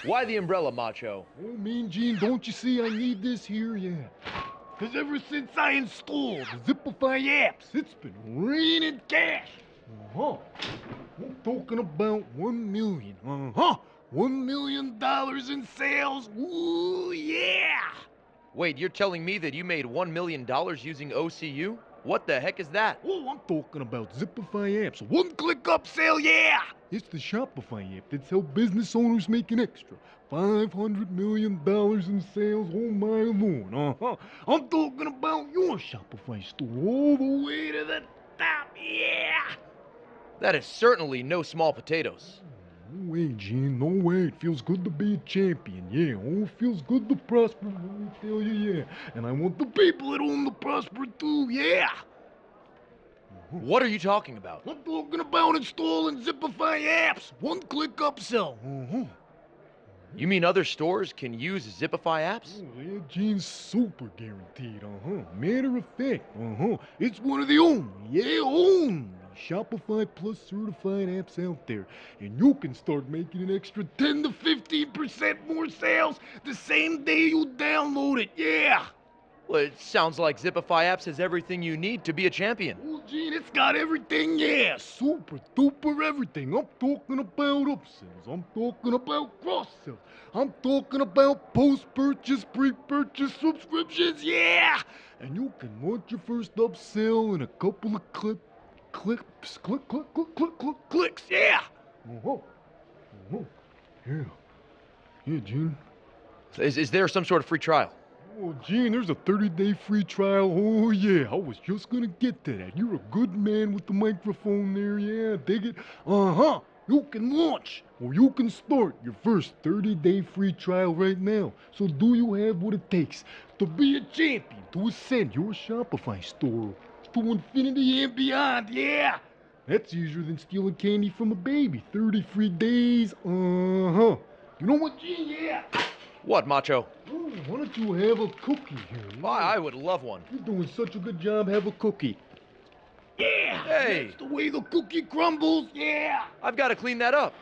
Why the umbrella, Macho? Oh, Mean Gene, don't you see I need this here? Yeah. Because ever since I installed the Zipify apps, it's been raining cash. Uh-huh. I'm talking about 1 million. Uh-huh. $1 million in sales. Ooh, yeah. Wait, you're telling me that you made $1 million using OCU? What the heck is that? Oh, I'm talking about Zipify apps. OneClickUpsell, yeah! It's the Shopify app that's helped business owners make an extra $500 million in sales on my alone. Uh-huh. I'm talking about your Shopify store all the way to the top, yeah! That is certainly no small potatoes. No way, Gene, no way. It feels good to be a champion, yeah. Oh, it feels good to prosper, let me tell you, yeah. And I want the people at home to prosper too, yeah! What are you talking about? I'm talking about installing Zipify apps. One-click upsell. You mean other stores can use Zipify apps? Oh, yeah, Gene's super guaranteed. Matter of fact, it's one of the only Shopify Plus certified apps out there. And you can start making an extra 10 to 15% more sales the same day you download it, yeah! Well, it sounds like Zipify apps has everything you need to be a champion. Oh, Gene, it's got everything, yeah. Super duper everything. I'm talking about upsells. I'm talking about cross-sells. I'm talking about post-purchase, pre-purchase subscriptions, yeah. And you can launch your first upsell in a couple of clicks, yeah. Yeah. Yeah, Gene. Is there some sort of free trial? Oh, Gene, there's a 30-day free trial. Oh, yeah, I was just gonna get to that. You're a good man with the microphone there, yeah, dig it? Uh-huh, you can launch, or you can start your first 30-day free trial right now. So do you have what it takes to be a champion, to ascend your Shopify store to infinity and beyond, yeah? That's easier than stealing candy from a baby. 30 free days, uh-huh. You know what, Gene, yeah? What, Macho? Ooh, why don't you have a cookie here? I would love one. You're doing such a good job, have a cookie. Yeah! Hey! That's the way the cookie crumbles, yeah! I've got to clean that up.